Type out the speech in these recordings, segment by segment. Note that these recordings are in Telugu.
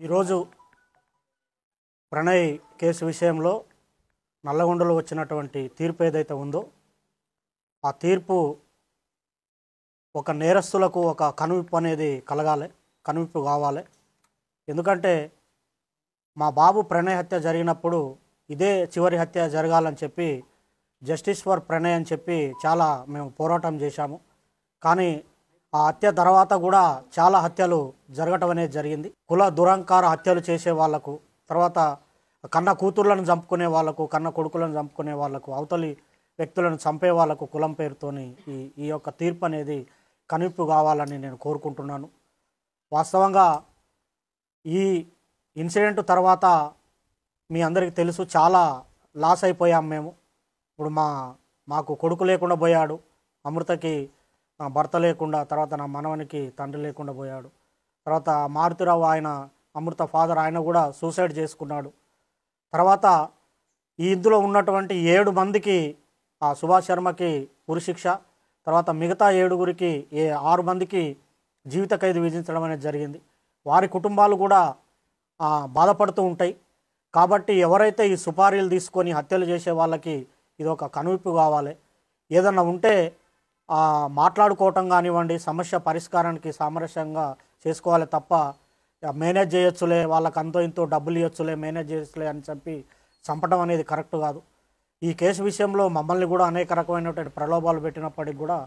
ఈరోజు ప్రణయ్ కేసు విషయంలో నల్లగొండలో వచ్చినటువంటి తీర్పు ఏదైతే ఉందో ఆ తీర్పు ఒక నేరస్తులకు ఒక కనువిప్పు అనేది కలగాలి, కనువిప్పు కావాలి. ఎందుకంటే మా బాబు ప్రణయ్ హత్య జరిగినప్పుడు ఇదే చివరి హత్య జరగాలని చెప్పి జస్టిస్ ఫర్ ప్రణయ్ అని చెప్పి చాలా మేము పోరాటం చేశాము. కానీ ఆ హత్య తర్వాత కూడా చాలా హత్యలు జరగటం అనేది జరిగింది. కుల దురహంకార హత్యలు చేసే వాళ్లకు, తర్వాత కన్న కూతుర్లను చంపుకునే వాళ్లకు, కన్న కొడుకులను చంపుకునే వాళ్లకు, అవతలి వ్యక్తులను చంపే వాళ్లకు కులం పేరుతోని ఈ యొక్క తీర్పు అనేది కనువిప్పు కావాలని నేను కోరుకుంటున్నాను. వాస్తవంగా ఈ ఇన్సిడెంట్ తర్వాత మీ అందరికీ తెలుసు, చాలా లాస్ అయిపోయాం మేము. ఇప్పుడు మాకు కొడుకు లేకుండా పోయాడు, అమృతకి భర్త లేకుండా, తర్వాత నా మనవనికి తండ్రి లేకుండా పోయాడు. తర్వాత మారుతిరావు ఆయన అమృత ఫాదర్ ఆయన కూడా సూసైడ్ చేసుకున్నాడు. తర్వాత ఈ ఇందులో ఉన్నటువంటి 7 మందికి సుభాష్ శర్మకి ఉరిశిక్ష, తర్వాత మిగతా 7గురికి 6 మందికి జీవిత ఖైదు విధించడం అనేది జరిగింది. వారి కుటుంబాలు కూడా బాధపడుతూ ఉంటాయి. కాబట్టి ఎవరైతే ఈ సుపారీలు తీసుకొని హత్యలు చేసే వాళ్ళకి ఇది ఒక కనువిప్పు కావాలి. ఏదన్నా ఉంటే మాట్లాడుకోవటం కానివ్వండి, సమస్య పరిష్కారానికి సామరస్యంగా చేసుకోవాలి తప్ప మేనేజ్ చేయొచ్చులే, వాళ్ళకి అంతో ఇంతో డబ్బులు ఇవ్వచ్చులే, మేనేజ్ చేయొచ్చులే అని చెప్పి చంపడం అనేది కరెక్ట్ కాదు. ఈ కేసు విషయంలో మమ్మల్ని కూడా అనేక రకమైనటువంటి ప్రలోభాలు పెట్టినప్పటికి కూడా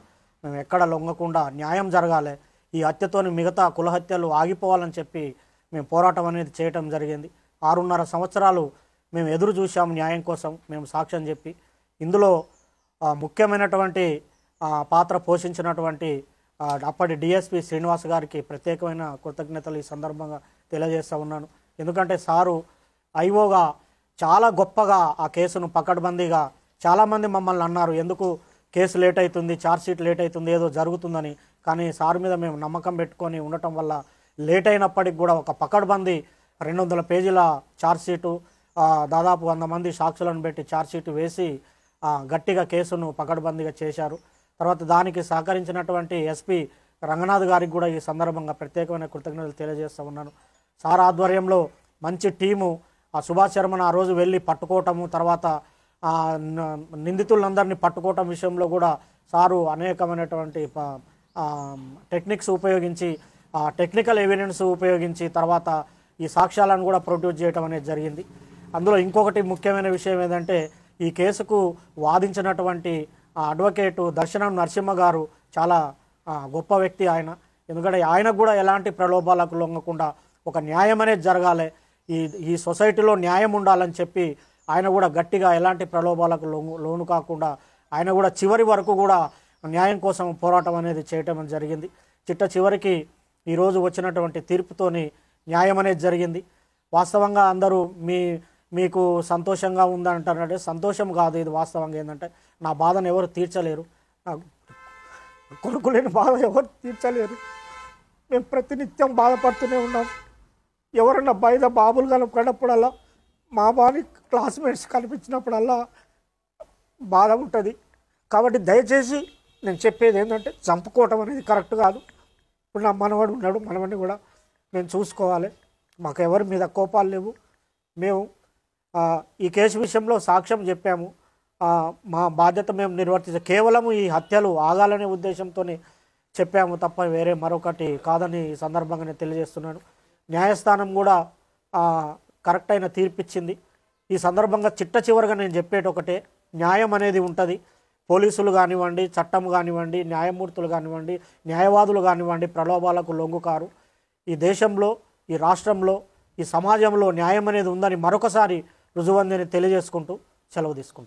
మేము ఎక్కడ లొంగకుండా న్యాయం జరగాలి, ఈ హత్యతోని మిగతా కుల హత్యలు ఆగిపోవాలని చెప్పి మేము పోరాటం అనేది చేయటం జరిగింది. 6.5 సంవత్సరాలు మేము ఎదురు చూసాము న్యాయం కోసం, మేము సాక్ష్యం చెప్పి. ఇందులో ముఖ్యమైనటువంటి పాత్ర పోషించినటువంటి అప్పటి డిఎస్పి శ్రీనివాస్ గారికి ప్రత్యేకమైన కృతజ్ఞతలు ఈ సందర్భంగా తెలియజేస్తూ ఉన్నాను. ఎందుకంటే సారు ఐఓగా చాలా గొప్పగా ఆ కేసును పకడ్బందీగా, చాలామంది మమ్మల్ని అన్నారు ఎందుకు కేసు లేట్ అవుతుంది, ఛార్జ్షీట్ లేట్ అవుతుంది, ఏదో జరుగుతుందని. కానీ సార్ మీద మేము నమ్మకం పెట్టుకొని ఉండటం వల్ల లేట్ అయినప్పటికి కూడా ఒక పకడ్బందీ 200 పేజీల ఛార్జ్షీటు, దాదాపు 100 మంది సాక్షులను పెట్టి ఛార్జ్షీట్ వేసి గట్టిగా కేసును పకడ్బందీగా చేశారు. తర్వాత దానికి సహకరించినటువంటి ఎస్పీ రంగనాథ్ గారికి కూడా ఈ సందర్భంగా ప్రత్యేకమైన కృతజ్ఞతలు తెలియజేస్తూ ఉన్నాను. సార్ ఆధ్వర్యంలో మంచి టీము సుభాష్ శర్మను ఆ రోజు వెళ్ళి పట్టుకోవటము, తర్వాత నిందితులందరినీ పట్టుకోవటం విషయంలో కూడా సారు అనేకమైనటువంటి టెక్నిక్స్ ఉపయోగించి, టెక్నికల్ ఎవిడెన్స్ ఉపయోగించి తర్వాత ఈ సాక్ష్యాలను కూడా ప్రొడ్యూస్ చేయడం అనేది జరిగింది. అందులో ఇంకొకటి ముఖ్యమైన విషయం ఏంటంటే ఈ కేసుకు వాదించినటువంటి అడ్వకేటు దర్శనం నరసింహ గారు చాలా గొప్ప వ్యక్తి ఆయన. ఎందుకంటే ఆయనకు కూడా ఎలాంటి ప్రలోభాలకు లొంగకుండా ఒక న్యాయం అనేది జరగాలి, ఈ సొసైటీలో న్యాయం ఉండాలని చెప్పి ఆయన కూడా గట్టిగా ఎలాంటి ప్రలోభాలకు లోను కాకుండా ఆయన కూడా చివరి వరకు కూడా న్యాయం కోసం పోరాటం అనేది చేయటం జరిగింది. చివరికి ఈరోజు వచ్చినటువంటి తీర్పుతోని న్యాయం అనేది జరిగింది. వాస్తవంగా అందరూ మీకు సంతోషంగా ఉందంటారంటే సంతోషం కాదు, ఇది వాస్తవంగా ఏంటంటే నా బాధను ఎవరు తీర్చలేరు, నా కొడుకు లేని బాధ ఎవరు తీర్చలేరు. మేము ప్రతినిత్యం బాధపడుతూనే ఉన్నాం. ఎవరన్నా బయట బాబులు కనపడినప్పుడల్లా, మా బాని క్లాస్మేట్స్ కనిపించినప్పుడల్లా బాధ ఉంటుంది. కాబట్టి దయచేసి నేను చెప్పేది ఏంటంటే చంపుకోవటం అనేది కరెక్ట్ కాదు. ఇప్పుడు నా మనవడు ఉన్నాడు, మనవడిని కూడా మేము చూసుకోవాలి. మాకు ఎవరి మీద కోపాలు లేవు. మేము ఈ కేసు విషయంలో సాక్ష్యం చెప్పాము, మా బాధ్యత మేము నిర్వర్తించాం. కేవలం ఈ హత్యలు ఆగాలనే ఉద్దేశంతోనే చెప్పాము తప్ప వేరే మరొకటి కాదని ఈ సందర్భంగా నేను తెలియజేస్తున్నాను. న్యాయస్థానం కూడా కరెక్ట్ అయిన తీర్పిచ్చింది. ఈ సందర్భంగా చివరిగా నేను చెప్పేటి ఒకటే, న్యాయం అనేది ఉంటుంది. పోలీసులు కానివ్వండి, చట్టం కానివ్వండి, న్యాయమూర్తులు కానివ్వండి, న్యాయవాదులు కానివ్వండి ప్రలోభాలకు లొంగుకారు. ఈ దేశంలో, ఈ రాష్ట్రంలో, ఈ సమాజంలో న్యాయం అనేది ఉందని మరొకసారి రుజువందని తెలియజేసుకుంటూ సెలవు తీసుకుంటాం.